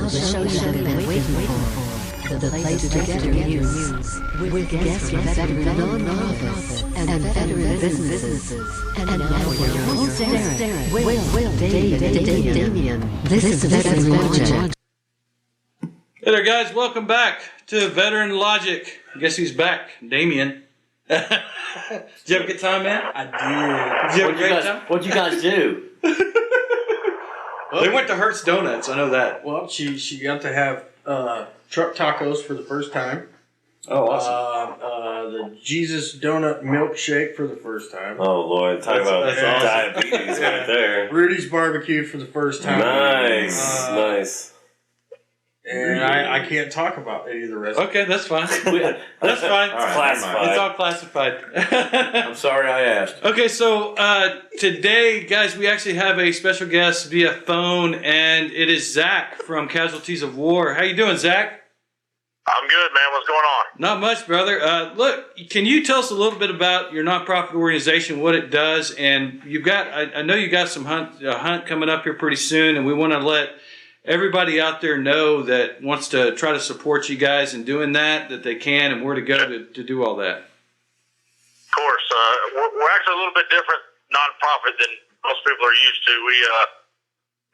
show you've been waiting for. The place to get your news. With guests from veteran non-profits and veteran businesses. And now for your host, Derek, Will, Damien. This is Veteran Logic. Hey there, guys. Welcome back to Veteran Logic. Guess who's back? Damien. Did you have a good time, man? I did. Did you have a great time? What'd you guys do? They went to Hertz Donuts. I know that. Well, she got to have truck tacos for the first time. Oh, awesome. The Jesus Donut milkshake for the first time. Oh, Lord. Talk about that's awesome. diabetes right there. Rudy's barbecue for the first time. Nice. Nice. And I can't talk about any of the rest. Okay, that's fine. That's fine. All right, classified. It's all classified. I'm sorry I asked. Okay, so today, guys, we actually have a special guest via phone, and it is Zack from Casualties of War. How you doing, Zack? I'm good, man. What's going on? Not much, brother. Look, can you tell us a little bit about your nonprofit organization, what it does, and you've got? I know you got some hunt coming up here pretty soon, and we want to let everybody out there know that wants to try to support you guys in doing that they can, and where to go to do all that. Of course, we're actually a little bit different nonprofit than most people are used to.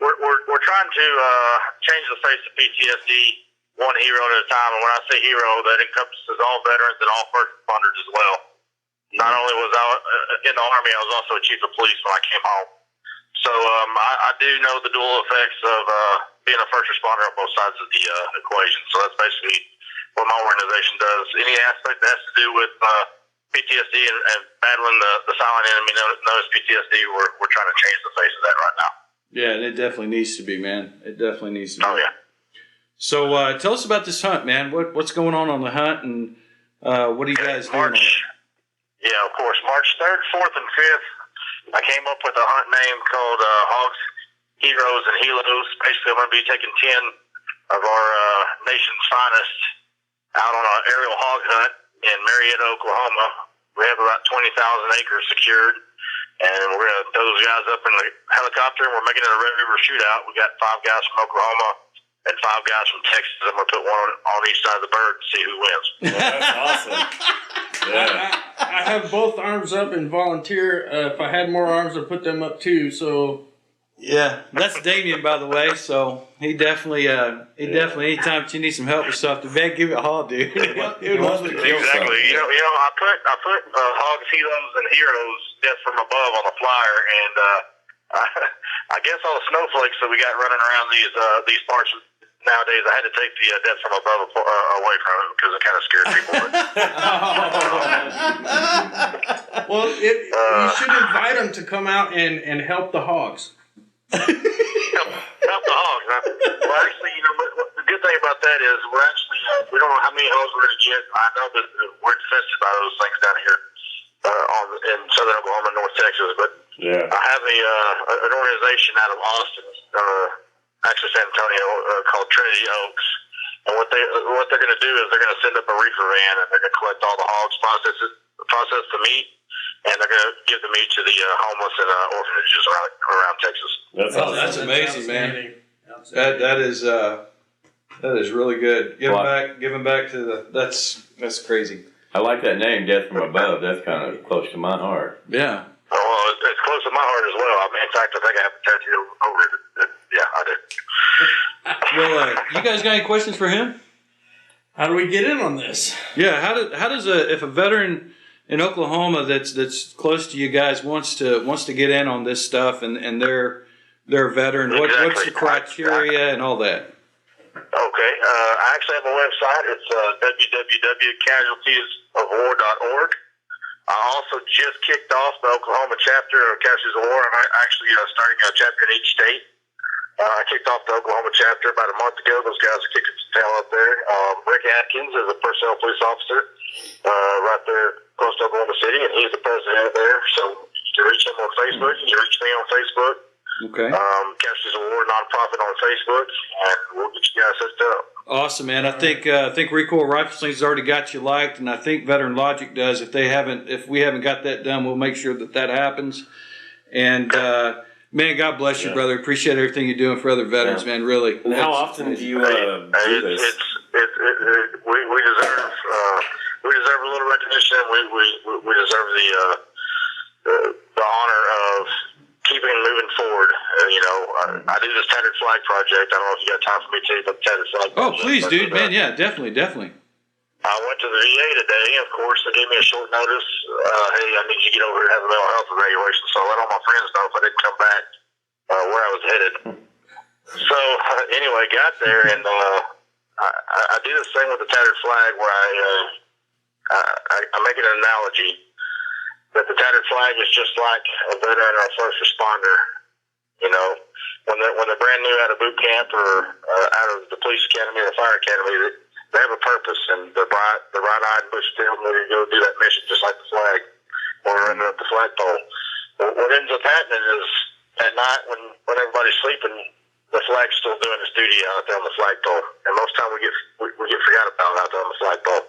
We're trying to change the face of PTSD one hero at a time, and when I say hero, that encompasses all veterans and all first responders as well. Not only was I in the Army, I was also a chief of police when I came home. So I do know the dual effects of being a first responder on both sides of the equation. So that's basically what my organization does. Any aspect that has to do with PTSD and battling the silent enemy known as PTSD, we're trying to change the face of that right now. Yeah, it definitely needs to be, man. It definitely needs to be. Oh, yeah. So tell us about this hunt, man. What's going on the hunt, and what are you guys doing? Yeah, of course. March 3rd, 4th, and 5th, I came up with a hunt name called Hogs, Heroes, and Helos. Basically, I'm going to be taking 10 of our nation's finest out on an aerial hog hunt in Marietta, Oklahoma. We have about 20,000 acres secured, and we're going to throw those guys up in the helicopter, and we're making it a Red River shootout. We got 5 guys from Oklahoma and 5 guys from Texas. I'm going to put one on each side of the bird and see who wins. Well, that's awesome. Yeah. I have both arms up and volunteer. If I had more arms, I'd put them up too. So Yeah, that's Damien, by the way. So he definitely, anytime you need some help with something, man, give it a haul, dude. He wants to kill Exactly. something. You know, I put Hogs, Heroes, and Heroes death from above on the flyer, and I guess all the snowflakes that we got running around these parts nowadays, I had to take the death from above away from it because it kind of scared people. well, you should invite them to come out and help the hogs. help the hogs. Huh? Well, actually, the good thing about that is we don't know how many hogs we're going to get. I know that we're infested by those things down here in southern Oklahoma and North Texas, but Yeah. I have an organization out of Austin, actually San Antonio, called Trinity Oaks. And what they're going to do is they're going to send up a reefer van, and they're going to collect all the hogs, process the meat, and they're going to give the meat to the homeless and orphanages around Texas. That's awesome. That's amazing, man. Outstanding. That is really good. Giving back to that's crazy. I like that name, Death from Above. That's kind of close to my heart. Yeah. Oh, well, it's close to my heart as well. I mean, in fact, I think I have a tattoo over it. Yeah, I do. Well, you guys got any questions for him? How do we get in on this? Yeah. How does if a veteran in Oklahoma that's close to you guys wants to get in on this stuff and they're a veteran, Exactly. what's the criteria and all that? Okay. I actually have a website. It's www.casualtiesofwar.org. I also just kicked off the Oklahoma chapter of Casualties of War. I'm actually starting a chapter in each state. I kicked off the Oklahoma chapter about a month ago. Those guys are kicking some tail up there. Rick Atkins is a personnel police officer right there close to Oklahoma City, and he's the president there. So you can reach him on Facebook. You can reach me on Facebook. Okay. Casualties of War nonprofit on Facebook, and we'll get you guys hooked up. Awesome, man. I think Recoil Rifle Sling's already got you liked, and I think Veteran Logic does. If we haven't got that done, we'll make sure that happens. And Man, God bless you, Yeah. brother. Appreciate everything you're doing for other veterans, man. Really. And how often do you do this? We deserve a little recognition. We deserve the honor of keeping moving forward. I do this Tattered Flag project. I don't know if you got time for me to, but the Tattered Flag. Oh, project. please, dude, man. Yeah, definitely. I went to the VA today. Of course, they gave me a short notice. Hey, I need you to get over here and have a mental health evaluation. So I let all my friends know if I didn't come back where I was headed. So anyway, got there, and I do this thing with the Tattered Flag where I make an analogy that the Tattered Flag is just like a veteran or a first responder. When they're brand new out of boot camp or out of the police academy or the fire academy, they have a purpose, and they're bright-eyed and bushy-tailed, ready to go do that mission, just like the flag, when we're running up the flagpole. What ends up happening is, at night, when everybody's sleeping, the flag's still doing its duty out there on the flagpole, and most time we get forgot about out there on the flagpole.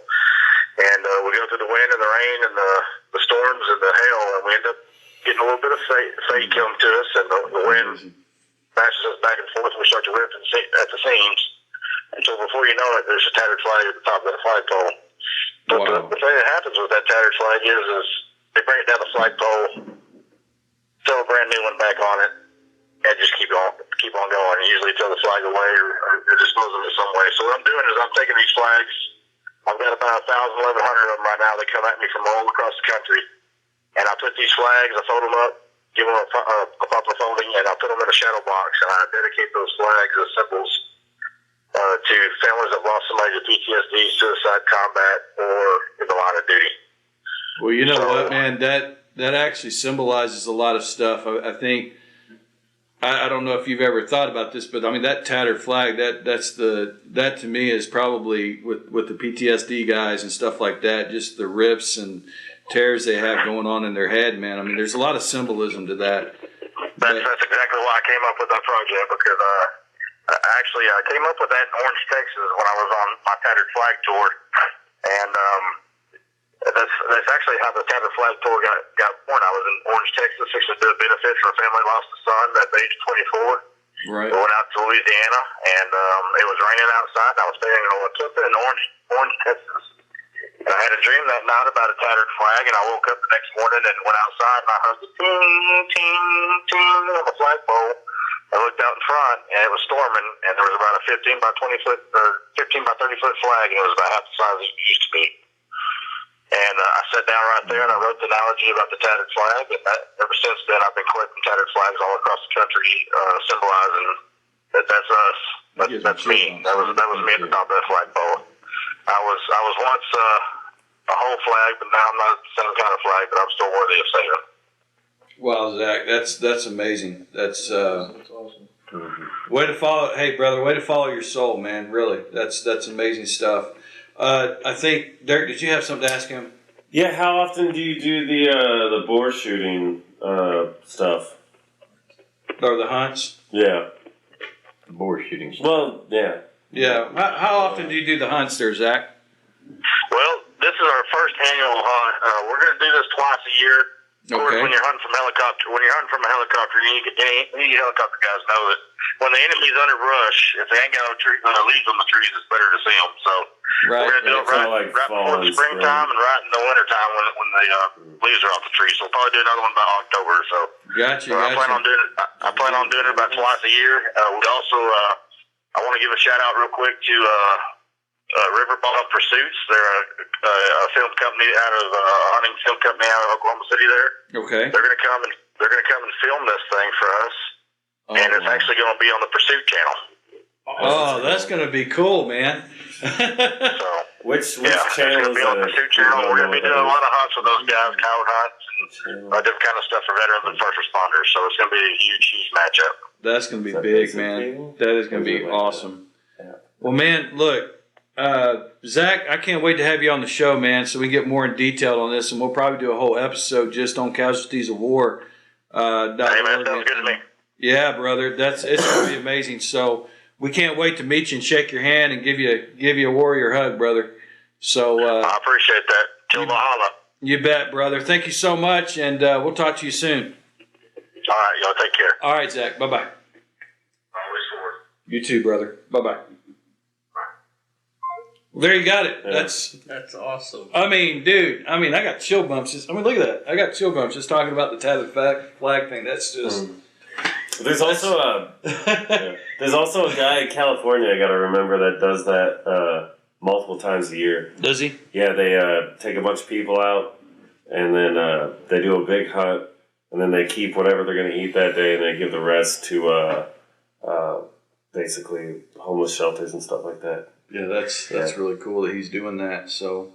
And we go through the wind and the rain and the storms and the hail, and we end up getting a little bit of fate come to us, and the wind bashes us back and forth, and we start to rip at the seams. Until before you know it, there's a tattered flag at the top of that flagpole. But Wow. the thing that happens with that tattered flag is they bring it down the flagpole, throw a brand new one back on it, and just keep on going. And usually throw the flag away or dispose of it some way. So what I'm doing is I'm taking these flags. I've got about 1,000, 1,100 of them right now. They come at me from all across the country. And I put these flags, I fold them up, give them a proper folding, and I put them in a shadow box. And I dedicate those flags as symbols to families that lost somebody to PTSD, suicide, combat, or in the line of duty. Well, you know what, man? That actually symbolizes a lot of stuff. I think I don't know if you've ever thought about this, but I mean that tattered flag. That to me is probably with the PTSD guys and stuff like that. Just the rips and tears they have going on in their head, man. I mean, there's a lot of symbolism to that. That's exactly why I came up with that project, because actually I came up with that in Orange, Texas when I was on my Tattered Flag tour, and that's actually how the Tattered Flag tour got born. I was in Orange, Texas, fixing to do a benefit for a family lost a son at the age of 24. Right. We went out to Louisiana, and it was raining outside, and I was staying in Olatippa in Orange, Texas. And I had a dream that night about a tattered flag, and I woke up the next morning and went outside, and I heard the ting, ting, ting on the flagpole. I looked out in front, and it was storming, and there was about a 15 by 30 foot flag, and it was about half the size it used to be. And I sat down right there, and I wrote the analogy about the tattered flag, and ever since then I've been collecting tattered flags all across the country, symbolizing that that's us. That's me. That was me at the top of that flagpole. I was once a whole flag, but now I'm not the same kind of flag, but I'm still worthy of saving. Wow, Zach, that's amazing. That's awesome. way to follow. Hey, brother, way to follow your soul, man. Really, that's amazing stuff. I think Derek, did you have something to ask him? Yeah, how often do you do the boar shooting stuff? Or the hunts? Yeah. Boar shooting. Well, yeah. Yeah. How often do you do the hunts there, Zach? Well, this is our first annual hunt. We're going to do this twice a year. Of course, Okay. when you're hunting from a helicopter, any helicopter guys know that when the enemy's under brush, if they ain't got no leaves on the trees, it's better to see them. So Right. we're going to do it It's right, all like right fall before the and springtime spring. and right in the wintertime when the leaves are off the trees. So we'll probably do another one by October. So Gotcha. I plan on doing it about twice a year. We also, I want to give a shout out real quick to River Bottom Pursuits. They're a film company out of hunting film company out of Oklahoma City. Okay. They're going to come and film this thing for us, and it's actually going to be on the Pursuit channel. Oh, that's going to be cool, man. So Which yeah, it's channel going to is be on the that? Pursuit channel. We're going to be doing a lot of hunts with those guys, coyote hunts, and different kind of stuff for veterans and first responders. So it's going to be a huge matchup. That's going to be Is that big, basic man. cable? That is going to be Or is it like awesome. Yeah. Well, man, look, Zach, I can't wait to have you on the show, man, so we can get more in detail on this, and we'll probably do a whole episode just on casualties of war. Hey, man, sounds good to me. Yeah, brother, it's going to be amazing. So we can't wait to meet you and shake your hand and give you a warrior hug, brother. So I appreciate that. Till Valhalla. you bet, brother. Thank you so much, and we'll talk to you soon. All right, y'all take care. All right, Zach. Bye-bye. Always forward. You too, brother. Bye-bye. Well, there you got it. Yeah. That's awesome. I mean, dude, I got chill bumps. Look at that. I got chill bumps just talking about the tattered flag thing. That's just... There's also a guy in California, I gotta remember, that does that multiple times a year. Does he? Yeah, they take a bunch of people out, and then they do a big hunt, and then they keep whatever they're going to eat that day, and they give the rest to basically homeless shelters and stuff like that. Yeah, that's really cool that he's doing that. So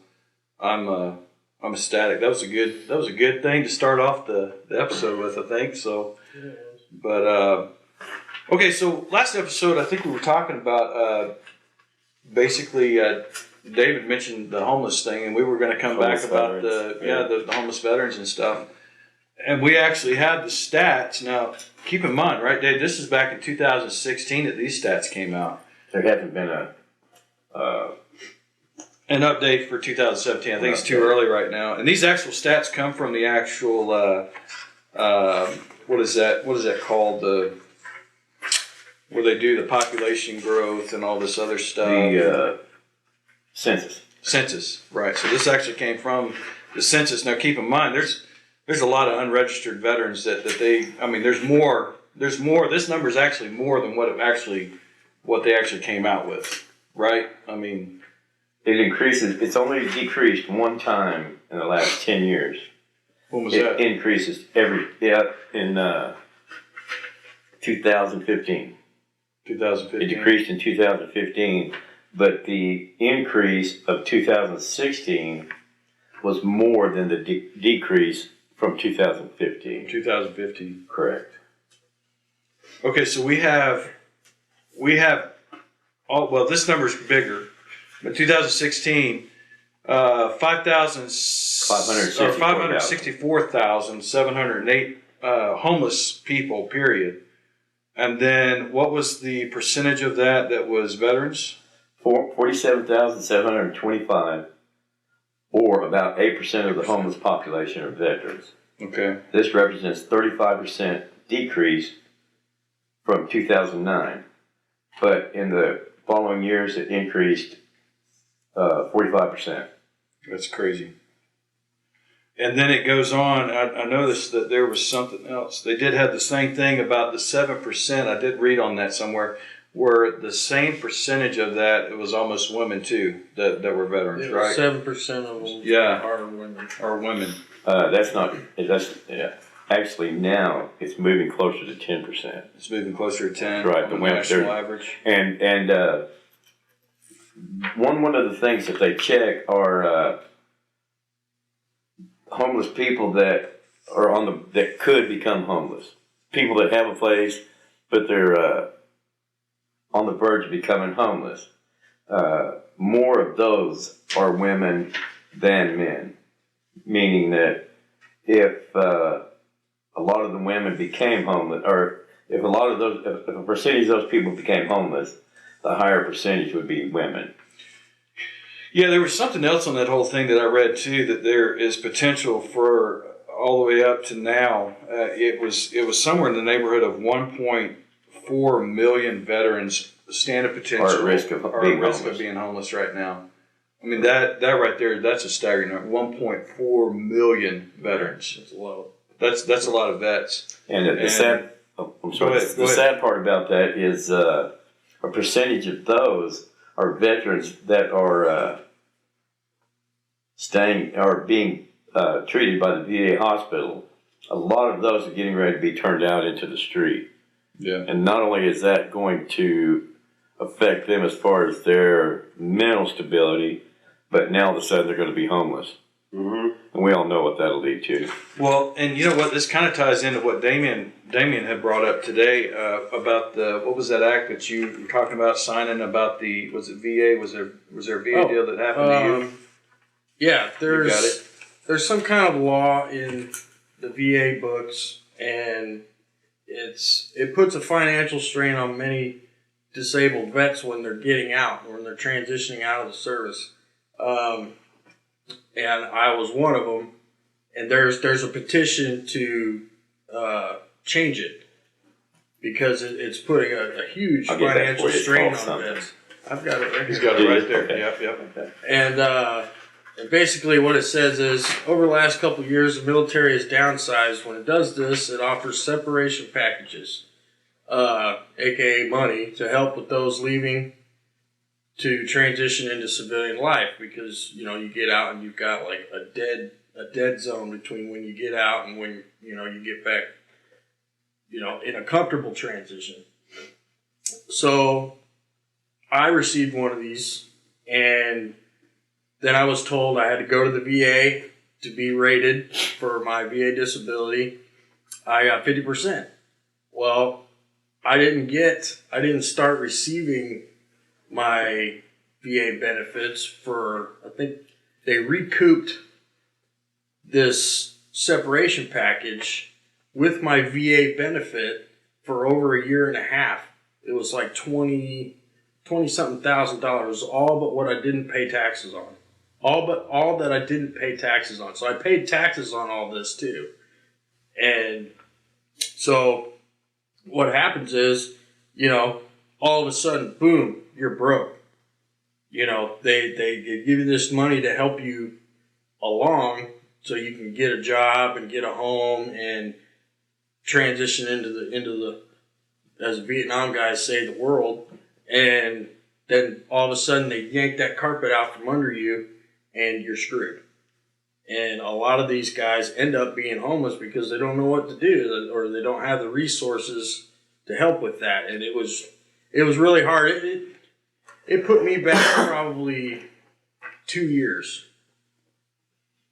I'm ecstatic. That was a good thing to start off the episode with, I think. So, but okay. So last episode, I think we were talking about basically. David mentioned the homeless thing, and we were going to come back about the homeless veterans and stuff. And we actually had the stats. Now, keep in mind, right, Dave, this is back in 2016 that these stats came out. There hasn't been an update for 2017. I think it's too early right now. And these actual stats come from the actual, what is that called? Where they do the population growth and all this other stuff. the census. Census, right. So this actually came from the census. Now keep in mind, there's a lot of unregistered veterans that they, there's more, this number is actually more than what they actually came out with, right? It increases. It's only decreased one time in the last 10 years. When was It that? increases in 2015. 2015. It decreased in 2015, but the increase of 2016 was more than the decrease from 2015. 2015. Correct. Okay, so we have this number's bigger, but 2016, 564,708 homeless people, period. And then what was the percentage of that was veterans? 47,725, or about 8% of the homeless population are veterans. Okay. This represents 35% decrease from 2009, but in the following years it increased 45%. That's crazy. And then it goes on. I noticed that there was something else. They did have the same thing about the 7%. I did read on that somewhere, where the same percentage of that, it was almost women too, that were veterans, right? 7% of them are women. Are women. Actually now it's moving closer to 10%. It's moving closer to 10. That's right. On the national average. And one of the things that they check are homeless people that are that could become homeless. People that have a place, but they're on the verge of becoming homeless. More of those are women than men, meaning that if a lot of the women became homeless, or if a percentage of those people became homeless, the higher percentage would be women. Yeah, there was something else on that whole thing that I read too, that there is potential for all the way up to now. It was somewhere in the neighborhood of 1.4 million veterans stand a potential Are at risk of being homeless right now. That right there, that's a staggering number. 1.4 million veterans. That's a lot. That's a lot of vets. And the sad part about that is a percentage of those are veterans that are being treated by the VA hospital. A lot of those are getting ready to be turned out into the street. Yeah. And not only is that going to affect them as far as their mental stability, but now all of a sudden they're going to be homeless. Mm-hmm. And we all know what that'll lead to. Well, and you know what? This kind of ties into what Damien had brought up today about what was that act that you were talking about signing about was it VA? Was there a VA deal that happened to you? Yeah, You got it. there's some kind of law in the VA books, and it puts a financial strain on many disabled vets when they're getting out, when they're transitioning out of the service. And I was one of them. And there's a petition to change it because it's putting a huge I'll get that financial for you. It's strain called on something. vets. I've got it right He's here. got it right there. Okay. Yep. And basically what it says is, over the last couple of years, the military has downsized. When it does this, it offers separation packages, aka money, to help with those leaving to transition into civilian life, because you get out and you've got like a dead zone between when you get out and when you get back in a comfortable transition. So I received one of these, and then I was told I had to go to the VA to be rated for my VA disability. I got 50%. Well, I didn't start receiving my VA benefits for, I think they recouped this separation package with my VA benefit for over a year and a half. It was like $20-something thousand, all but what I didn't pay taxes on. All that I didn't pay taxes on. So I paid taxes on all this too. And so what happens is, all of a sudden, boom, you're broke. They give you this money to help you along so you can get a job and get a home and transition into the as Vietnam guys say, the world. And then all of a sudden they yank that carpet out from under you and you're screwed. And a lot of these guys end up being homeless because they don't know what to do, or they don't have the resources to help with that. And it was really hard. It put me back probably 2 years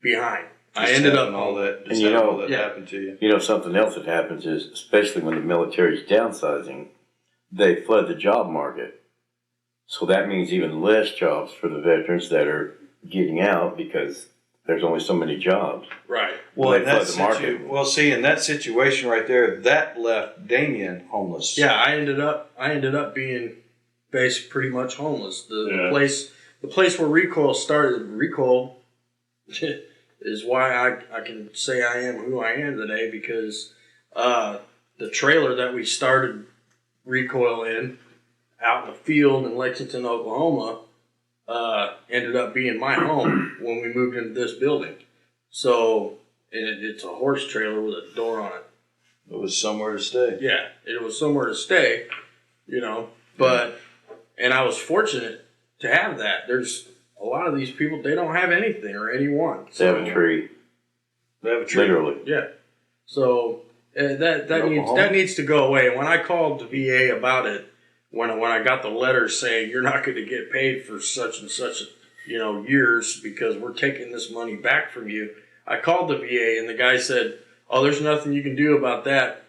behind. I ended up all that. And Just you having know- all that Yeah. happened to you. Something else that happens is, especially when the military's downsizing, they flood the job market. So that means even less jobs for the veterans that are getting out because there's only so many jobs. right. Well, They in that flood the market. in that situation right there, that left Damien homeless. Yeah, I ended up being pretty much homeless. The place where Recoil started, Recoil is why I can say I am who I am today, because the trailer that we started Recoil in out in the field in Lexington, Oklahoma, ended up being my home when we moved into this building. So it's a horse trailer with a door on it. It was somewhere to stay. Yeah, it was somewhere to stay, but, and I was fortunate to have that. There's a lot of these people, they don't have anything or anyone. They have a tree, They have a tree. literally. Yeah. So that Oklahoma? needs to go away. And when I called the VA about it, when I got the letter saying you're not going to get paid for such and such, years because we're taking this money back from you, I called the VA and the guy said, "Oh, there's nothing you can do about that."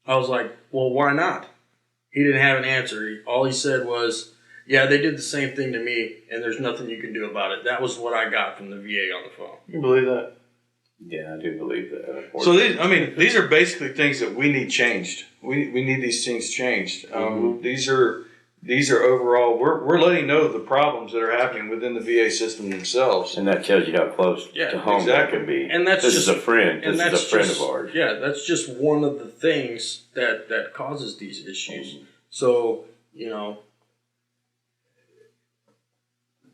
I was like, "Well, why not?" He didn't have an answer. All he said was, "Yeah, they did the same thing to me, and there's nothing you can do about it." That was what I got from the VA on the phone. You believe that? Yeah, I do believe that. So these are basically things that we need changed. We need these things changed. These are overall. We're letting know the problems that are happening within the VA system themselves. And that tells you how close Yeah, to home exactly. that can be. And that's this just is a friend. and This that's is a friend just, of ours. Yeah, that's just one of the things that causes these issues. So,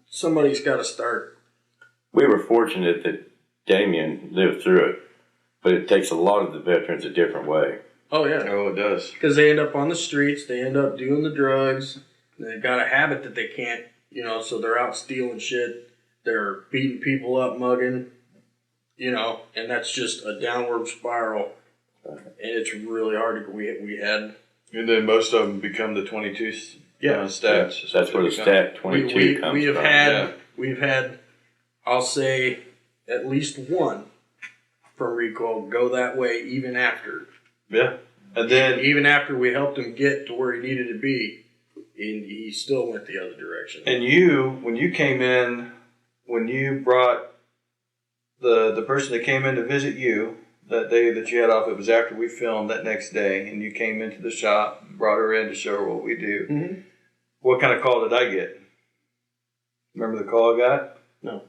somebody's got to start. We were fortunate that Damien lived through it, but it takes a lot of the veterans a different way. Oh, yeah. Oh, it does. Because they end up on the streets, they end up doing the drugs, they've got a habit that they can't, so they're out stealing shit, they're beating people up, mugging, and that's just a downward spiral. And it's really hard to, we had. And then most of them become the 22 stats. That's where the stat 22 comes from. We've had, I'll say, at least one from Recoil go that way even after. Yeah. And then Even after we helped him get to where he needed to be, and he still went the other direction. And when you came in, when you brought the person that came in to visit you that day that you had off, it was after we filmed that next day, and you came into the shop, brought her in to show her what we do. Mm-hmm. What kind of call did I get? Remember the call I got? No.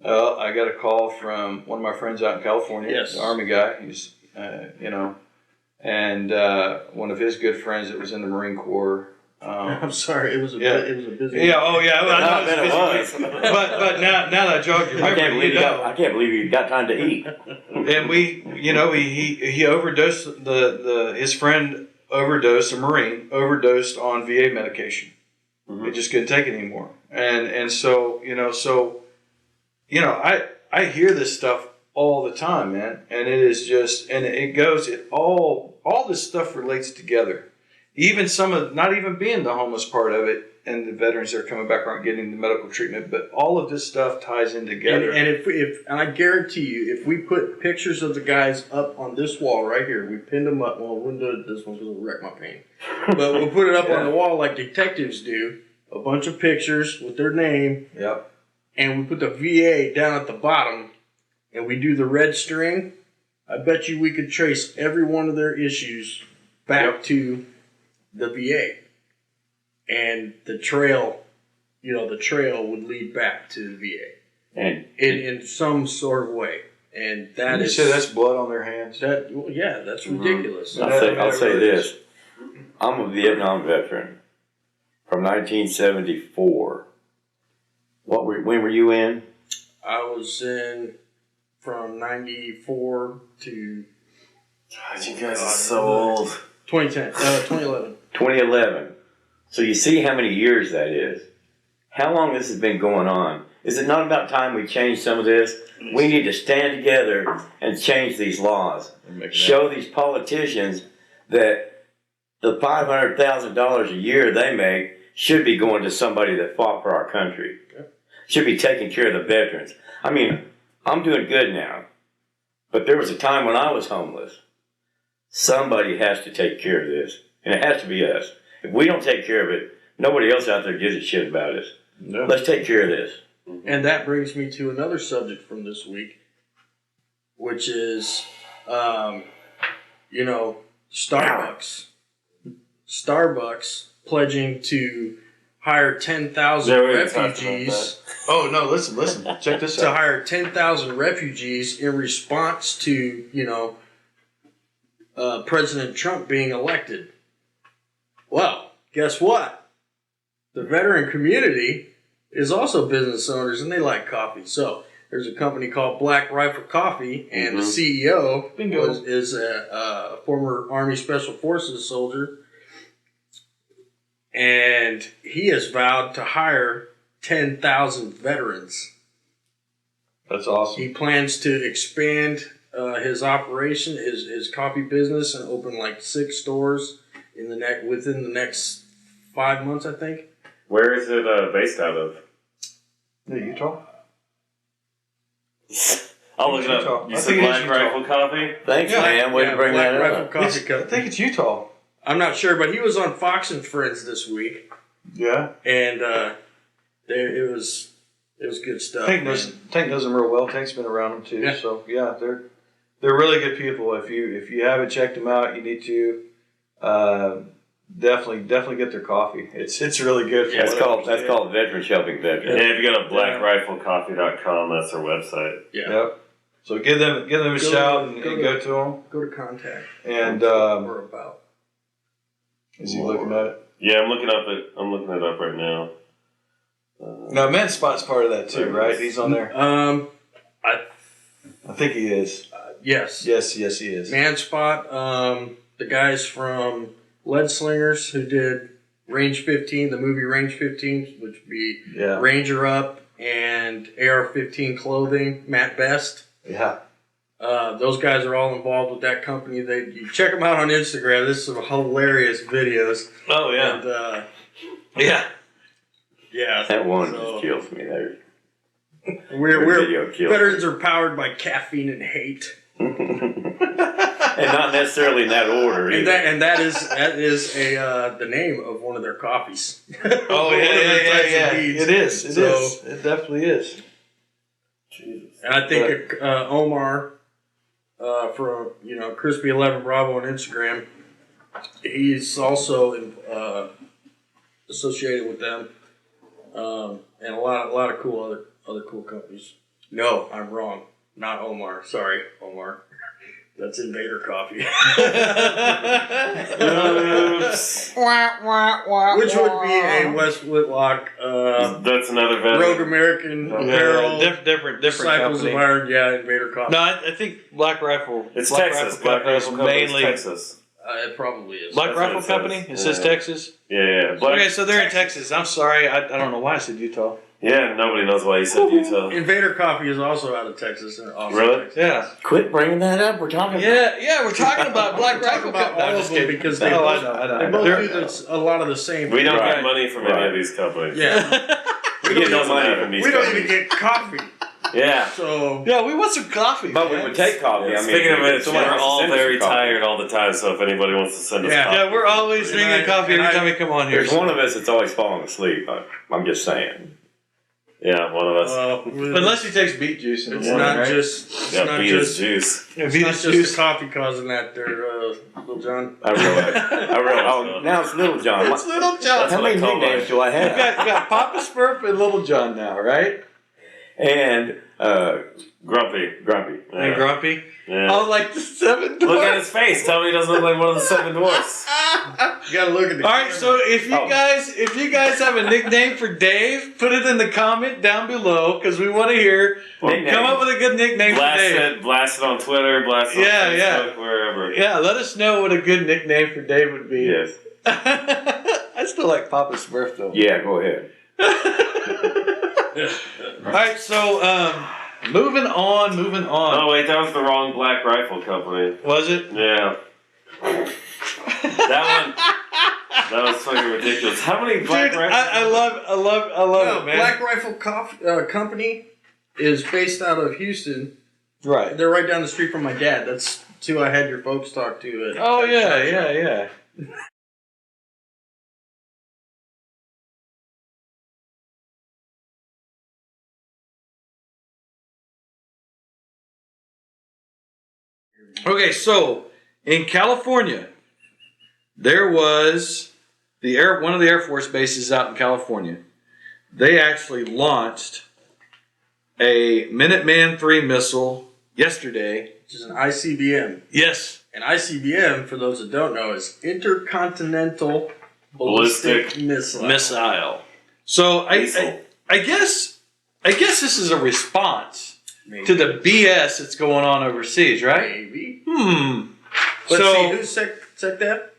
I got a call from one of my friends out in California, Yes. the Army guy. He's, and one of his good friends that was in the Marine Corps. I'm sorry, it was a Yeah. it was a busy. Yeah. Oh, yeah. Well, I know I bet it it's busy, was. but now that I jogged your I can't memory, believe I can't believe you got time to eat. and he overdosed his friend overdosed, a Marine overdosed on VA medication. He just couldn't take it anymore, and so I hear this stuff all the time, man, and it is just, and it all this stuff relates together. Even some of, not even being the homeless part of it, and the veterans that are coming back aren't getting the medical treatment, but all of this stuff ties in together. And if I guarantee you, if we put pictures of the guys up on this wall right here, we pinned them up. Well, we wouldn't do it this one because it'll wreck my paint. But we'll put it up on the wall like detectives do. A bunch of pictures with their name. Yep. And we put the VA down at the bottom, and we do the red string. I bet you we could trace every one of their issues back to the VA. And the trail would lead back to the VA. And In some sort of way. And that You is say that's blood on their hands. that's ridiculous. I'll say this. I'm a Vietnam veteran from 1974. When were you in? I was in from 94 to God, you guys are so old. 2011. 2011. So you see how many years that is. How long this has been going on. Is it not about time we change some of this? We need to stand together and change these laws. Show these politicians that the $500,000 a year they make should be going to somebody that fought for our country. Should be taking care of the veterans. I mean, I'm doing good now. But there was a time when I was homeless. Somebody has to take care of this. And it has to be us. If we don't take care of it, nobody else out there gives a shit about us. No. Let's take care of this. And that brings me to another subject from this week, which is, Starbucks. Starbucks pledging to hire 10,000 Yeah, we already talked about refugees. Oh no! Listen. Check this To out. hire 10,000 refugees in response to, President Trump being elected. Well, guess what? The veteran community is also business owners, and they like coffee. So there's a company called Black Rifle Coffee, and the CEO is a former Army Special Forces soldier, and he has vowed to hire 10,000 veterans. That's awesome. He plans to expand his operation, his coffee business, and open like 6 stores within the next 5 months, I think. Where is it based out of? Utah. I'll look it Utah. up. You I said think it is Black Utah. Rifle Coffee? Thanks, man. Way to bring Black that Rifle up. Coffee I Company. think it's Utah. I'm not sure, but he was on Fox and Friends this week, Yeah. and it was good stuff. Tank knows them real well. Tank's been around them too. Yeah. So yeah, they're really good people. If you haven't checked them out, you need to definitely get their coffee. It's really good. Yeah, That's called Veterans Helping Veterans. Yeah, if you go to blackriflecoffee.com, that's their website. Yeah. Yep. So give them a Go- shout and go go to- to them. Go to contact. And or about. is he looking at it? Yeah, I'm looking it up right now. Now, Men's Spot's part of that too, right? He's on there. I think he is. Yes. Yes, he is. Manspot. The guys from Lead Slingers who did Range 15, the movie Range 15, which would be Yeah. Ranger Up and AR-15 Clothing. Matt Best. Yeah. Those guys are all involved with that company. You check them out on Instagram. This is some hilarious videos. Oh yeah. And, Yeah. yeah. That one So- just kills me there. We're video kills veterans are powered by caffeine and hate, And not necessarily in that order either. and that is the name of one of their coffees. Oh One of their types of yeah. beads. It is. It So- is. It definitely is. Jesus. And I think Omar from Crispy 11 Bravo on Instagram, he's also associated with them, and a lot of cool other cool companies. No, I'm wrong. Not Omar. Sorry, Omar. That's Invader Coffee. Oops. Which would be a West Whitlock, That's another veteran. Rogue American Apparel, different Disciples company. of Iron, Invader Coffee. No, I think Black Rifle. It's Black Texas. Rifle Black Company is Rifle Company is mainly Texas. It probably is. Black That's what Rifle it says. Company. It says Yeah. Texas. Yeah. Black, Okay, so they're in Texas. I'm sorry, I don't know why I said Utah. Yeah, nobody knows why he said Utah. Invader Coffee is also out of Texas. And Austin, Really? Texas. Yeah, Quit bringing that up. We're talking. yeah. We're talking about Black We're Rifle talking about Company. all I'm of just them kidding. because they Oh, both, I know. they both They're- do a lot of the same. We don't Right. get money from any of these companies. Yeah. We get no money from these We don't companies. even get coffee. Yeah. So Yeah, we want some coffee. But we man. would take coffee. Yeah, I mean, speaking of it, someone we're wants to all send us very some coffee. tired all the time, so if anybody wants to send us Yeah. coffee. Yeah, we're always And drinking I- coffee every and I- time we come on here. There's one of us that's always falling asleep. I'm just saying. Yeah, one of us. Unless he takes beet juice in the it's morning, not right? just it's Got not beat his just juice. Yeah, it's beet not is just juice. the coffee causing that there, Little John. I realize. Oh, now it's Little John. It's Little John. How many what I call nicknames mine. do I You have? got Papa Smurf and Little John now, right? And Grumpy. Grumpy. Yeah. And Grumpy. Yeah. Oh, like the seven dwarfs. Look at his face. Tell me he doesn't look like one of the seven dwarfs. You gotta look at the All right, camera. so if you Oh. guys have a nickname for Dave, put it in the comment down below because we want to hear. Nickname. Come up with a good nickname Blast for Dave. it on Twitter, blast it on Yeah, Facebook, wherever. Yeah, let us know what a good nickname for Dave would be. Yes. I still like Papa Smurf though. Yeah, go ahead. All right, so moving on. Oh wait, that was the wrong Black Rifle Company. Was it? Yeah. That was fucking ridiculous. How many Black Dude, Rifle? I love No, it, man. Black Rifle Company is based out of Houston. Right. They're right down the street from my dad. That's who I had your folks talk to. Oh yeah. Okay, so in California, there was one of the Air Force bases out in California. They actually launched a Minuteman III missile yesterday. Which is an ICBM. Yes. And ICBM, for those that don't know, is Intercontinental Ballistic Missile. Missile. So Missile. I guess this is a response Maybe. to the BS that's going on overseas, right? Maybe. So, Let's see, who's sick that?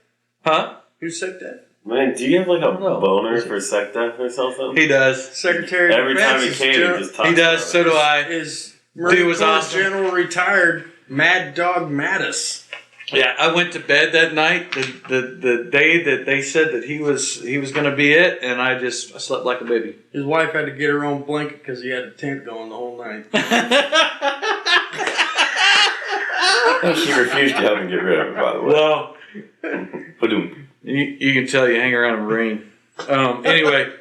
huh? Who's sick that? Man, do you have like a don't know. boner for SecDef or something? He does. Secretary of Every time Defense he came, he just talks He does. about So it. do I. is Dude Marine was Corps awesome. General retired Mad Dog Mattis. Yeah, I went to bed that night, the day that they said that he was going to be it, and I slept like a baby. His wife had to get her own blanket because he had a tent going the whole night. And she refused to help me get rid of it, by the way. Well, Ba-doom. you can tell you hang around a Marine. Anyway,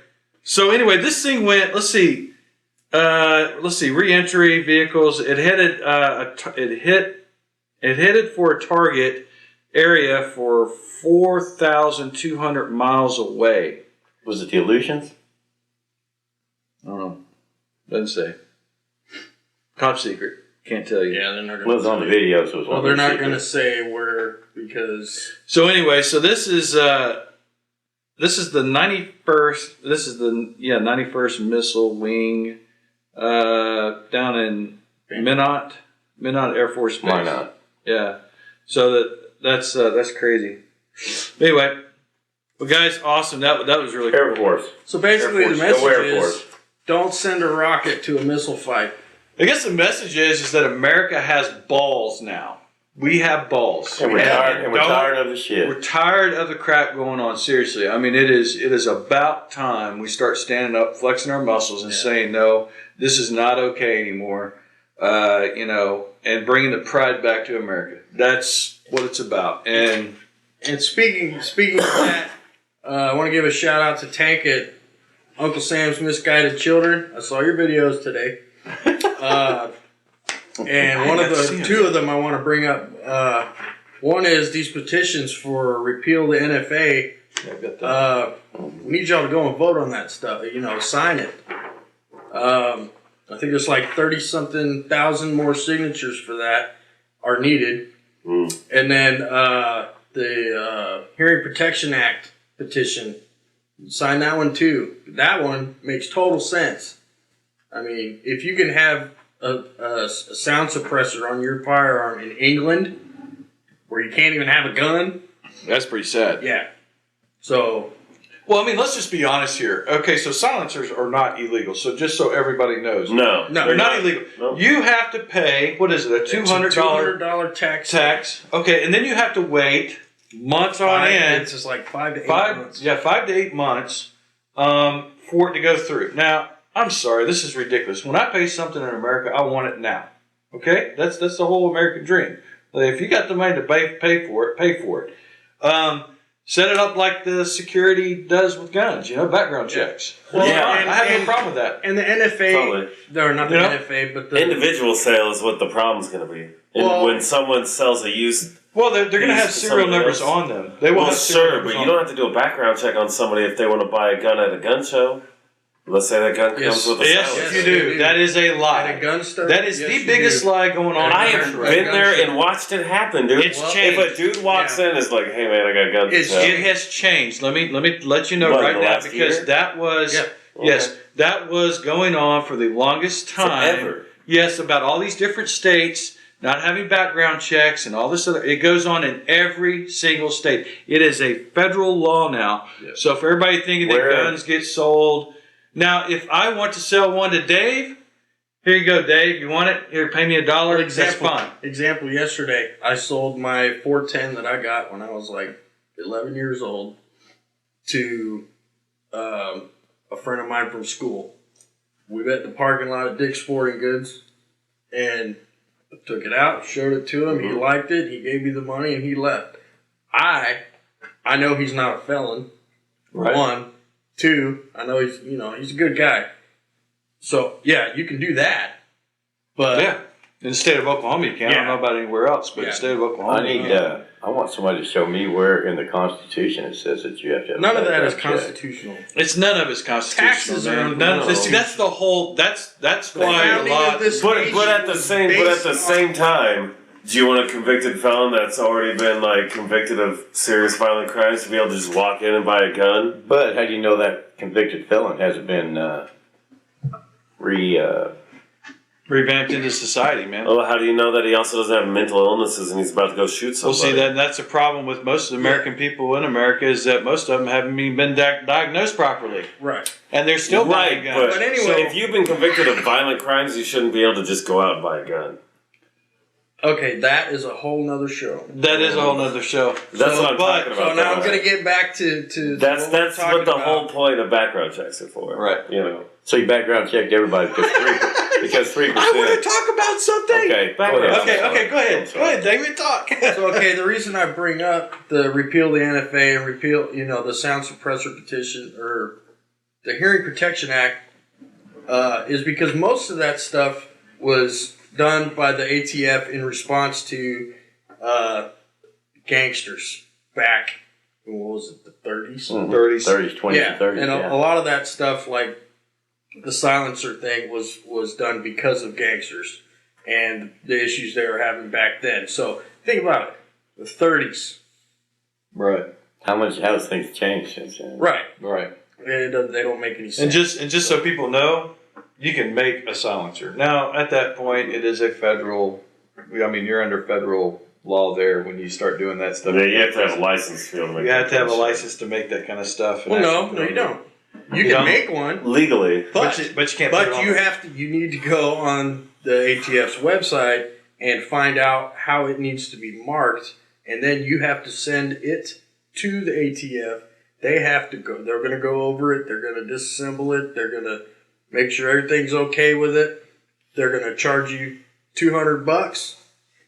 this thing went. Let's see. Re-entry vehicles. It headed. It headed for a target area for 4,200 miles away. Was it the Aleutians? I don't know. Doesn't say. Top secret. Can't tell you. Yeah, they're not Well, it was on the video, so it was Well, on they're the not going to say where because So anyway, this is the 91st. This is the 91st Missile Wing down in Minot Air Force Base. Why not? Yeah. So that's crazy. Anyway, well, guys, awesome. That was really Air cool. Force. so basically Air the Force. Go message Air is Force. don't send a rocket to a missile fight. I guess the message is that America has balls now. We have balls. And we're tired. And we're Don't- tired of the shit. We're tired of the crap going on. Seriously, I mean, it is about time we start standing up, flexing our muscles, and saying, "No, this is not okay anymore." And bringing the pride back to America. That's what it's about. And speaking of that, I want to give a shout out to Tank at Uncle Sam's Misguided Children. I saw your videos today. And one of the two of them I want to bring up. One is these petitions for repeal the NFA. We need y'all to go and vote on that stuff. Sign it. I think there's like 30-something thousand more signatures for that are needed. And then the Hearing Protection Act petition, sign that one too. That one makes total sense. I mean, if you can have a sound suppressor on your firearm in England, where you can't even have a gun, That's pretty sad. yeah. So, Well, I mean, let's just be honest here. Okay, so silencers are not illegal. So just so everybody knows, No. they're not illegal. No. You have to pay, what is it, a $200 $200 tax. Okay, and then you have to wait months on end. It's just like 5 to 8 months. 5 to 8 months for it to go through. Now, I'm sorry, this is ridiculous. When I pay something in America, I want it now. Okay, that's the whole American dream. If you got the money to pay for it, pay for it. Set it up like the security does with guns, background checks. Well, Yeah, I have no problem with that. And the NFA, Totally. or not the You know? NFA, but the Individual sale is what the problem's going to be. And Well- when someone sells a used... Well, they're going to have Use serial somebody numbers else. on them. They will Well, have serial sure, numbers but on you don't them. have to do a background check on somebody if they want to buy a gun at a gun show. Let's say that gun comes Yes. with a Yes, silencer. you do. do. That is a lie. at a gun store. That is Yes, the you biggest do. lie going on. I in have America. been there and watched it happen, dude. It's Well, changed. If a dude walks in and is like, "Hey man, I got a gun," to It's- sell," It has changed. Let me let you know What, right the now last because year? that was Yeah. yes, that was going on for the longest time. Forever. Yes, about all these different states not having background checks and all this other. It goes on in every single state. It is a federal law now. Yes. So for everybody thinking that Where- guns get sold, now if I want to sell one to Dave, here you go, Dave. You want it? Here, pay me $1. That's fine. Example, yesterday, I sold my 410 that I got when I was like 11 years old to a friend of mine from school. We met in the parking lot at Dick's Sporting Goods, and I took it out, showed it to him. He liked it. He gave me the money, and he left. I know he's not a felon. Right. One, two, I know he's a good guy. So yeah, you can do that. But Yeah. In the state of Oklahoma, you can. I don't Yeah. know about anywhere else, but in Yeah. the state of Oklahoma, I need. you can. I want somebody to show me where in the Constitution it says that you have to have. none a of that is background check. constitutional. It's none of it's constitutional. Taxes are man. None of this. unconstitutional. That's the whole. That's why a founding lot. of this But nation at the was same based on- time, do you want a convicted felon that's already been like convicted of serious violent crimes to be able to just walk in and buy a gun? But how do you know that convicted felon hasn't been Revamped into society, man. Oh, how do you know that he also doesn't have mental illnesses and he's about to go shoot Well, somebody? see, that's a problem with most of the American people in America is that most of them haven't even been diagnosed properly, Right. and they're still buying Right, guns. But anyway- so if you've been convicted of violent crimes, you shouldn't be able to just go out and buy a gun. Okay, that is a whole nother show. That is a whole nother show. That's what I'm but- talking So about. now I'm though. going to get back to That's we're what talking the about. whole point of background checks are for. Right. You know. so you background checked everybody because 3%. I want to talk about something. Okay, Background. Okay, go ahead. Go ahead, David, talk. So okay, the reason I bring up the repeal the NFA and repeal, the sound suppressor petition or the Hearing Protection Act is because most of that stuff was done by the ATF in response to gangsters back in, what was it, the 30s? 30s. 30s, 20s, Yeah, and 30s. and yeah. a lot of that stuff, like the silencer thing, was done because of gangsters and the issues they were having back then. So think about it, the 30s, Right. How has things changed since then? right? Right. They don't make any sense. And just so people know, you can make a silencer. Now, at that point, it is a federal. I mean, you're under federal law there when you start doing that stuff. Yeah, you have to have a license to be able to make You have that to have a kind of license to make that kind of stuff. and Well, no, actually you put it don't. You You can don't? make one, shit. Legally. but you can't. put it on you there. have to. You need to go on the ATF's website and find out how it needs to be marked, and then you have to send it to the ATF. They have to go. They're going to go over it. They're going to disassemble it. They're going to make sure everything's okay with it. They're going to charge you $200,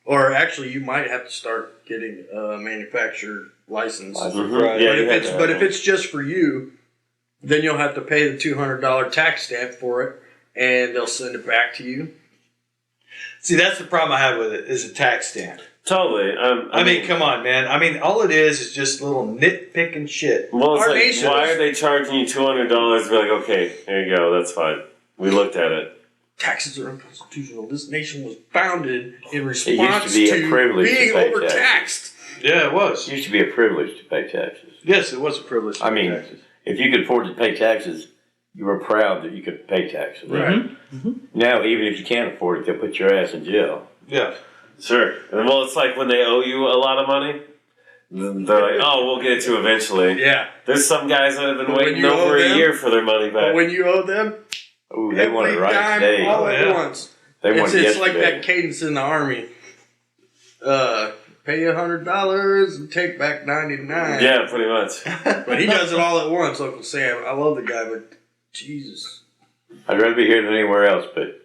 or actually, you might have to start getting a manufacturer license. Mhm. Right. Yeah, But you if have it's to but have if it's just for you, then you'll have to pay the $200 tax stamp for it, and they'll send it back to you. See, that's the problem I have with it is a tax stamp. Totally. I mean, come on, man. I mean, all it is just little nitpicking shit. well, it's our like, nation why is- are they charging you $200 to be like, okay, here you go, that's fine. We looked at it. taxes are unconstitutional. This nation was founded in used response to be a privilege to being pay overtaxed. Yeah, it was. It used to be a privilege to pay taxes. Yes, it was a privilege. I mean, if you could afford to pay taxes, you were proud that you could pay taxes. Right. Now, even if you can't afford it, they'll put your ass in jail. yeah. Sure. And well, it's like when they owe you a lot of money, they're like, "Oh, we'll get it to you eventually." Yeah. There's some guys that have been But when waiting you over owe a them- year for their money But back. when you owe them, Ooh, they want it every right dime today. all Oh, at yeah. once. They want it It's like yesterday. that cadence in the army. Pay $100 and take back 99. Yeah, pretty much. But he does it all at once, Uncle Sam. I love the guy, but Jesus. I'd rather be here than anywhere else, but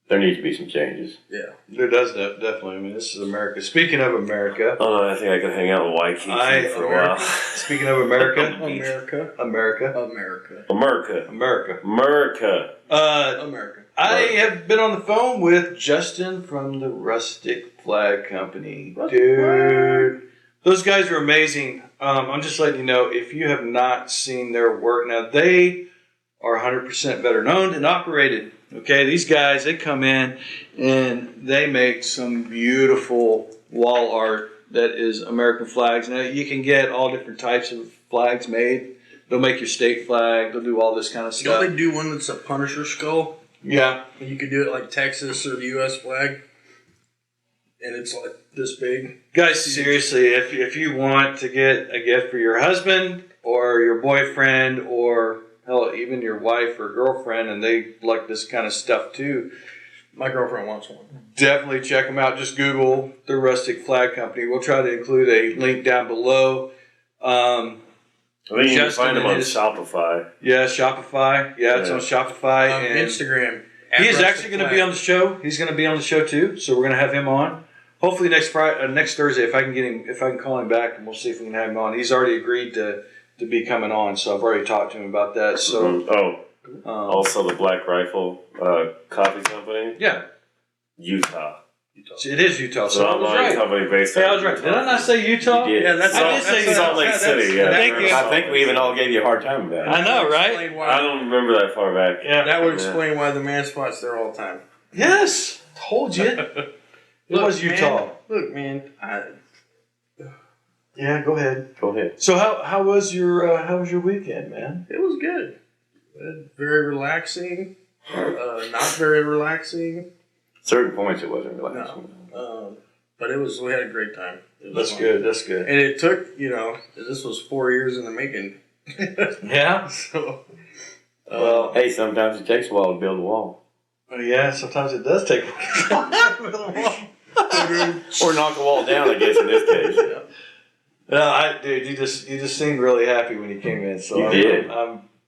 there needs to be some changes. Yeah. There does definitely. I mean, this is America. Speaking of America, Oh no, I think I could hang out in Waikiki for a while. speaking of America, America. America, America. America. America. America. America. I have been on the phone with Justin from the Rustic Flag Company. Rustic Dude, those guys are amazing. I'm just letting you know, if you have not seen their work, now they are 100% veteran owned and operated. Okay, these guys, they come in and they make some beautiful wall art that is American flags. Now, you can get all different types of flags made. They'll make your state flag. They'll do all this kind of You know stuff. they do one that's a Punisher skull? Yeah. And you could do it like Texas or the U.S. flag. And it's like this big. Guys, seriously, if you want to get a gift for your husband or your boyfriend or hell, even your wife or girlfriend, and they like this kind of stuff too, My girlfriend wants one. definitely check them out. Just Google the Rustic Flag Company. We'll try to include a link down below. I think you can Justin find them on is- Shopify. Yeah, Shopify. Yeah, it's Yeah. on Shopify. and Instagram. he is @Rustic actually going to be Flag. on the show. He's going to be on the show too, so we're going to have him on. Hopefully next Thursday, if I can call him back, and we'll see if we can have him on. He's already agreed to be coming on, so I've already talked to him about that. So, Also the Black Rifle Coffee Company, yeah, Utah. it is Utah. It's So an I was online right. company based Hey, I out was of right. Utah. Did I not say Utah? You did. Yeah, that's I did say Salt Lake City, yeah. Thank you. I think we even all gave you a hard time about it. I know, right? Explain I why. don't remember that far back. Yeah. That would explain why the man spot's there all the time. Yes. Told you. It was Utah. Man, look, man. Yeah. Go ahead. Go ahead. So how was your weekend, man? It was good. Very relaxing. Not very relaxing. Certain points it wasn't relaxing. But we had a great time. It was That's fun. good. That's good. And it took, this was 4 years in the making. Yeah. So, Well, Hey, sometimes it takes a while to build a wall. yeah. Sometimes it does take. Or knock a wall down, I guess, in this case. No, dude, you just seemed really happy when you came in. So You I'm, did.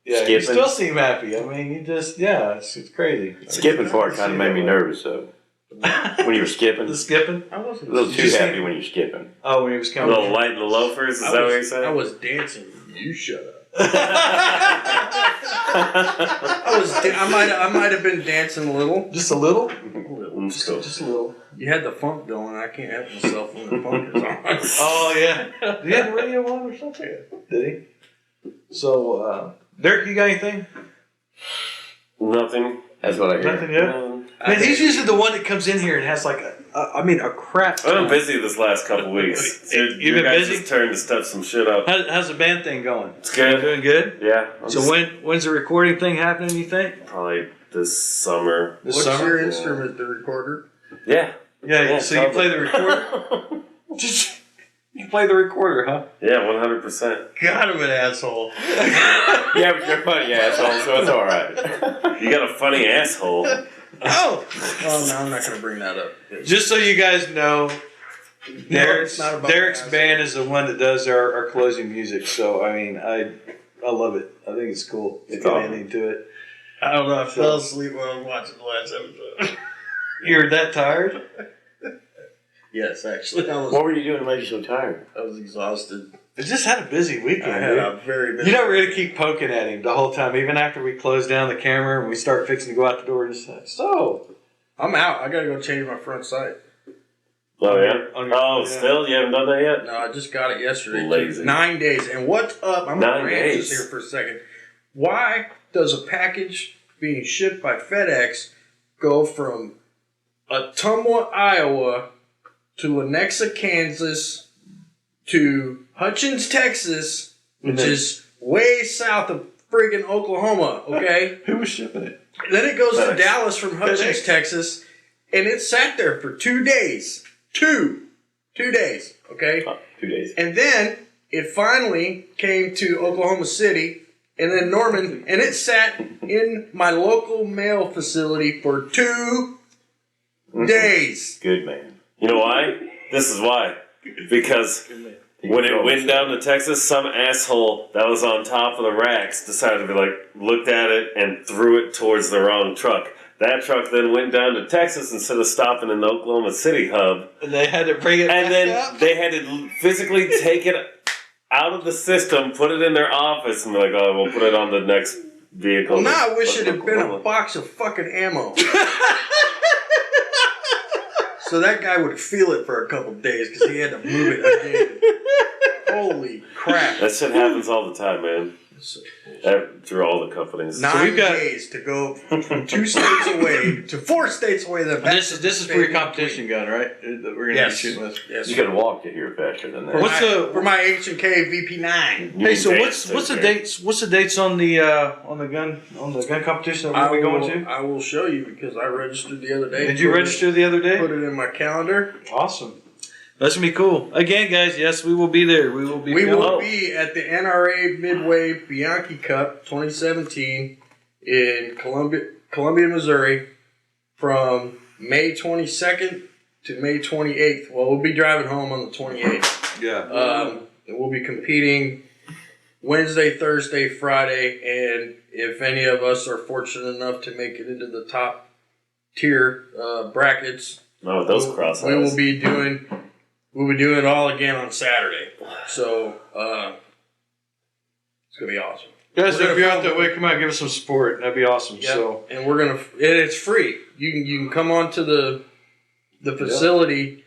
Yeah, you Skipping. still seem happy. I mean, it's crazy. Skipping part kind of made me nervous, though. When you were skipping. The skipping? I wasn't A little too Just- happy when you're skipping. Oh, when he was A coming. little light in the loafers, is that what you said? I was dancing. You shut up. I I might have been dancing a little. Just a little? Just Just a little. You had the funk going. I can't help myself when the funk is on. Oh, yeah. Did he have the radio on or something? Did he? So, Derek, you got anything? Nothing. That's what I hear. Nothing yet? Man, he's usually the one that comes in here and has like a crap. I've been busy this last couple weeks. You've been busy? It's turn to step some shit up. How's the band thing going? It's good. Doing good? Yeah. So when's the recording thing happening, you think? Probably this summer. This What's summer? your instrument, the recorder? Yeah. Yeah, so you play the recorder? You play the recorder, huh? Yeah, 100%. God, I'm an asshole. Yeah, but you're funny, asshole, so it's alright. You got a funny asshole. Oh! Oh, no, I'm not going to bring that up. Just so you guys know, it's not about Derek's my band is the one that does our closing music. So, I mean, I love it. I think it's cool. It's got awesome. anything to it. I don't know. I fell asleep while I was watching the last episode. You're that tired? Yes, actually. I What were you doing to make you so tired? was exhausted. I just had a busy weekend, I had dude. a very busy. You know, we're going to keep poking at him the whole time, even after we close down the camera and we start fixing to go out the door. Just like, so, I'm out. I got to go change my front sight. Oh, On yeah? your- on your- Oh, yeah. still? You haven't done that yet? No, I just got it yesterday. Lazy. 9 days. And what's up? I'm 9 going to rant days. this here for a second. Why does a package being shipped by FedEx go from Ottumwa, Iowa to Lenexa, Kansas to Hutchins, Texas, which is way south of friggin' Oklahoma, okay? Who was shipping it? Then it goes to FedEx. Dallas from Hutchins, Texas, and it sat there for 2 days. 2 days, okay? 2 days. And then it finally came to Oklahoma City and then Norman, and it sat in my local mail facility for 2 days. Good man. You know why? This is why. Because when it went down to Texas, some asshole that was on top of the racks decided to be like, looked at it and threw it towards the wrong truck. That truck then went down to Texas instead of stopping in the Oklahoma City hub. And they had to bring it And back then up? they had to physically take it out of the system, put it in their office, and be like, oh, we'll put it on the next vehicle. Well, now I wish it had been a box of fucking ammo. So that guy would feel it for a couple days because he had to move it again. Holy crap. That shit happens all the time, man. Through all the companies. 9 we've got- days to go from 2 states away to 4 states away. Then back This to is the for state your in competition gun, right? That we're gonna Yes. be shooting with. between. Yes. You could walk to here faster than that. What's for my H&K VP9? Hey, so Dates, what's the okay. dates? What's the dates on the gun competition that we're going to? I will show you because I registered the other day. Did you Put it- register the other day? Put it in my calendar. Awesome. That's gonna be cool. Again, guys, yes, we will be there. We will be. We filming. will be at the NRA Midway Bianchi Cup 2017 in Columbia, Missouri, from May 22nd to May 28th. Well, we'll be driving home on the 28th. Yeah. And we'll be competing Wednesday, Thursday, Friday, and if any of us are fortunate enough to make it into the top tier brackets, No, those cross we will eyes. be doing. We'll be doing it all again on Saturday. So, it's going to be awesome. Guys, We're if you're gonna out that way, come out and give us some support. That'd be awesome. Yep. So, And we're going to, it's free. You can come onto the facility,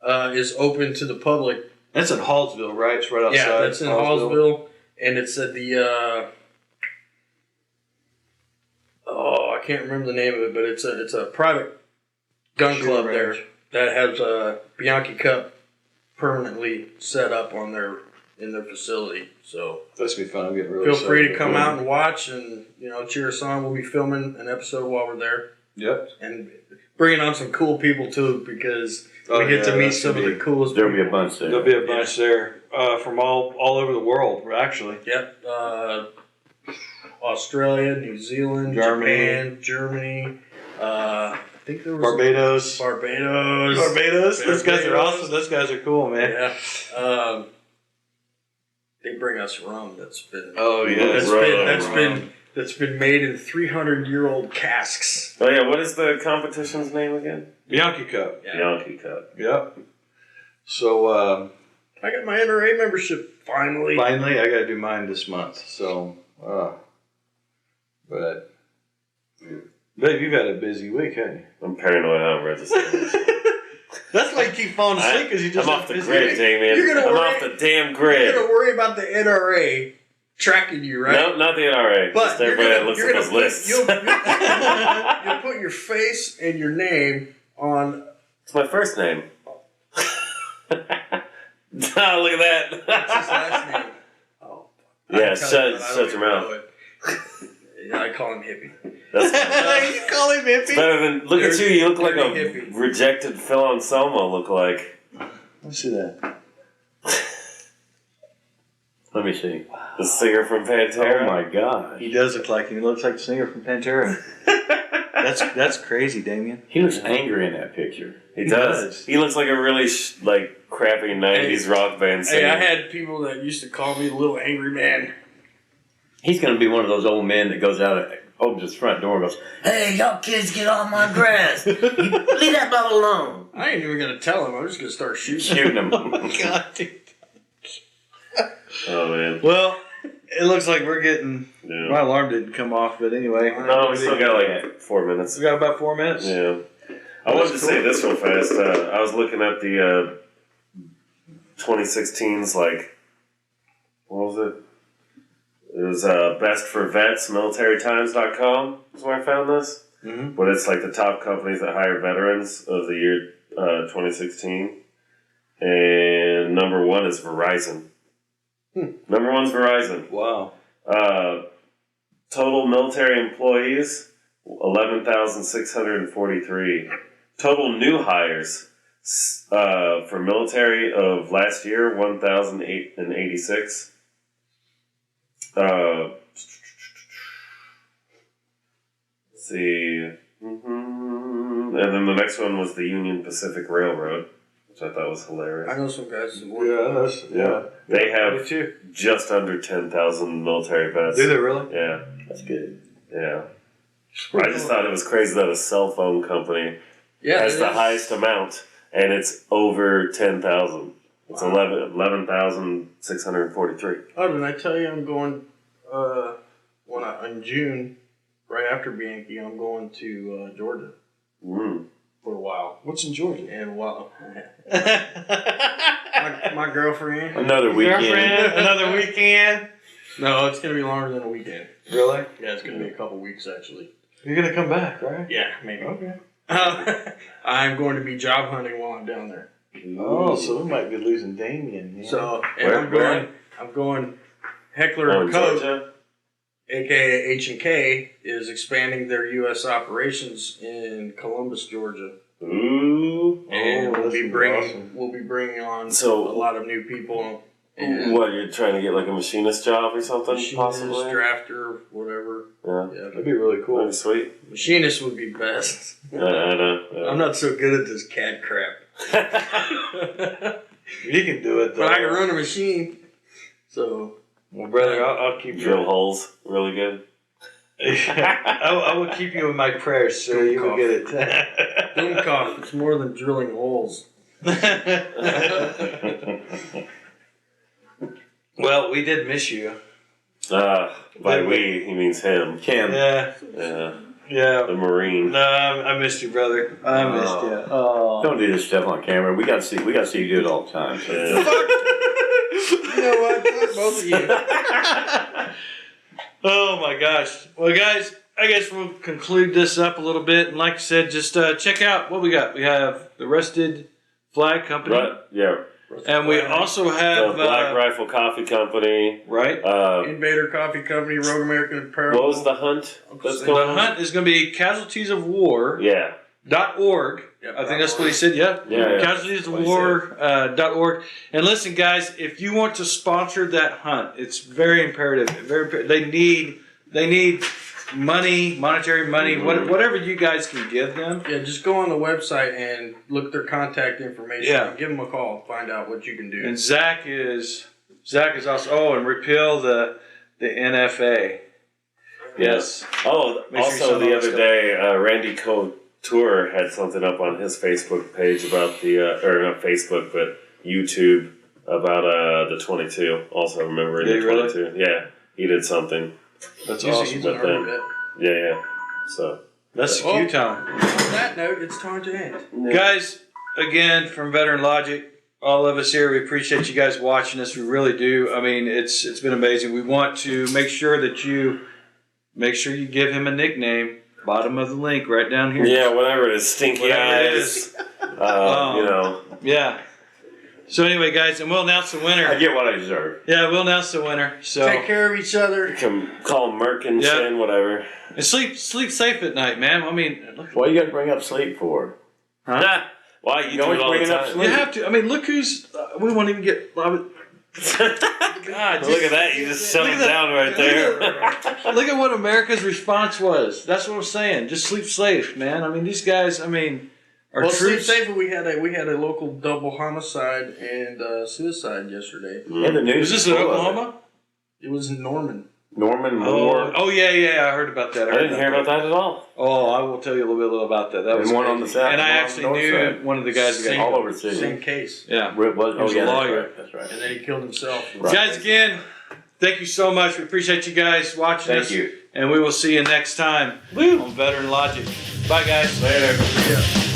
is open to the public. that's in Hallsville, right? It's right outside. Yeah, that's in Hallsville. And it's at the, I can't remember the name of it, but it's a private gun Shooting club range. there that has a Bianchi Cup permanently set up in their facility. So That's gonna be fun. I'm getting really feel excited. free to come out and watch and cheer us on. We'll be filming an episode while we're there Yep. and bringing on some cool people too because Oh, we get to yeah, meet that's some of gonna the coolest. There'll be a people. bunch there. There'll be a bunch there from all over the world, actually. Yep. Australia, New Zealand, Germany. Japan, Germany. I think there was Barbados. Barbados. Those guys are Barbados. awesome. Those guys are cool, man. Yeah. They bring us rum that's been Oh yeah. that's been made in 300-year-old casks. Oh, yeah, what is the competition's name again? Bianchi Cup. Yeah. Bianchi Cup. Yep. So I got my NRA membership finally. finally, I got to do mine this month. So, but babe, you've had a busy week, haven't you? I'm paranoid I'm registered. That's why you keep falling asleep because you just I'm have off the busy grid, week. Damien. You're gonna I'm worry- off the damn You're grid. gonna worry about the NRA tracking you, right? No, not the NRA. But Just everybody that looks at those lists. You'll put your face and your name on. It's my first name. Oh, look at What's his that. last name? Oh, Yeah, I can tell you, but I shut don't your even mouth. know it. Yeah, I call him hippie. That's You call him hippie? better than. Look at you. You look like a Dirty hippie. rejected Phil Anselmo. Look like. Let's see that. Let me see. The singer from Pantera. Oh my gosh. He does look like him. He looks like the singer from Pantera. That's crazy, Damien. He looks angry in that picture. He does. He looks like a really crappy '90s rock band singer. Hey, I had people that used to call me the little angry man. He's going to be one of those old men that goes out, opens his front door and goes, "Hey, y'all kids, get off my grass. Leave that ball alone." I ain't even gonna tell him. I'm just gonna start shooting. Shooting him. God, dude. Oh man. Well, it looks like we're getting. Yeah. My alarm didn't come off, but anyway. No, we still got like 4 minutes. We got about 4 minutes. Yeah. I wanted to say this real fast. I was looking at the 2016's what was it? It was best for vets, militarytimes.com is where I found this. Mm-hmm. But it's like the top companies that hire veterans of the year 2016. And number one is Verizon. Number one's Verizon. Wow. Total military employees, 11,643. Total new hires for military of last year, 1,086. Let's see. And then the next one was the Union Pacific Railroad, which I thought was hilarious. I know some guys that work. Yeah. They have Me too. just under 10,000 military vets. Do they really? Yeah. That's good. Yeah. I just thought it was crazy that a cell phone company has the highest amount, and it's over 10,000. It's 11,643. Oh, didn't I tell you I'm going in June, right after Bianchi, I'm going to Georgia for a while. What's in Georgia? And while my girlfriend. Another weekend. Another weekend. No, it's gonna be longer than a weekend. Really? Yeah, it's gonna be a couple weeks actually. You're gonna come back, right? Yeah, maybe. Okay. I'm going to be job hunting while I'm down there. Oh, so we might be losing Damien. Yeah. So, and Where? I'm going. Heckler Oh, and in Koch, Georgia? aka H&K, is expanding their U.S. operations in Columbus, Georgia, Ooh. and that's we'll be awesome. bringing on a So, lot of new people. And what, you're trying to get like a machinist job or something, machinist, possibly? drafter, whatever. Yeah. Yeah, That'd be really cool. That'd be sweet. machinist would be best. I know. I'm not so good at this CAD crap, You can do it though. but I can run a machine. So, Well, brother, I'll keep Drill you. holes really good. I will keep you in my prayers, sir. You will get it. Boomcock, it's more than drilling holes. Well, we did miss you. By we, he means him. Kim. Yeah, Yeah. yeah. The Marine. No, I missed you, brother. I missed you. Oh. Don't do this stuff on camera. We gotta see you do it all the time. So. Yeah. You know what? Fuck both of you. Oh my gosh. Well, guys, I guess we'll conclude this up a little bit. And like I said, just check out what we got. We have the Rusted Flag Company. Right, yeah. And we also The have. Black Rifle Coffee Company. Right. Invader Coffee Company, Rogue American Apparel. What was the hunt that's The going on? hunt is going to be casualtiesofwar.org. Yeah. Yep, I think that's what he said. Yeah. Yeah. Casualtiesofwar.org. And listen, guys, if you want to sponsor that hunt, it's very imperative. They need money, monetary money, whatever you guys can give them. Yeah, just go on the website and look their contact information. Yeah. And give them a call. Find out what you can do. And Zach is also. Oh, and repeal the NFA. Yes. Oh, Make sure you also send all the that other stuff. day, Randy Couture had something up on his Facebook page about the, or not Facebook, but YouTube about the 22. Also remembering Did the he really? 22. Yeah, he did something. That's He's awesome. an but early then- vet. Yeah. So, That's the Oh. cue time. On that note, it's time to end. Guys, again, from Veteran Logic, all of us here, we appreciate you guys watching us. We really do. I mean, it's been amazing. We want to make sure that you give him a nickname. Bottom of the link, right down here. yeah, whatever it is, stinky Whatever it eyes. is. You know. Yeah. So anyway, guys, and we'll announce the I winner. get what I deserve. Yeah, we'll announce the winner. So Take care of each other. Can call him Merc and Yeah. Shin, whatever. and sleep safe at night, man. I mean, look, What you got to bring up sleep for? huh? Why you do always it all the bring it up time? sleep. You have to. I mean, look who's. We won't even get. God, Look at that! You just shut look him at down right there. Look at what America's response was. That's what I'm saying. Just sleep safe, man. I mean, these guys. I mean, our Well, sleep troops. safe. We had a local double homicide and suicide yesterday. In the news. Was this in full of it. Oklahoma? It was in Norman. Norman Moore. Oh yeah. I heard about that. I didn't hear about that at all. Oh, I will tell you a little bit about that. That And was one crazy. on the south, and I one on actually the north knew side. one of the guys that got all over the city. Same case. Yeah. Where it was, He was a lawyer. That's right. And then he killed himself. Right. Guys, again, thank you so much. We appreciate you guys watching Thank us. you. And we will see you next time on Veteran Logic. Bye, guys. Later. Yeah.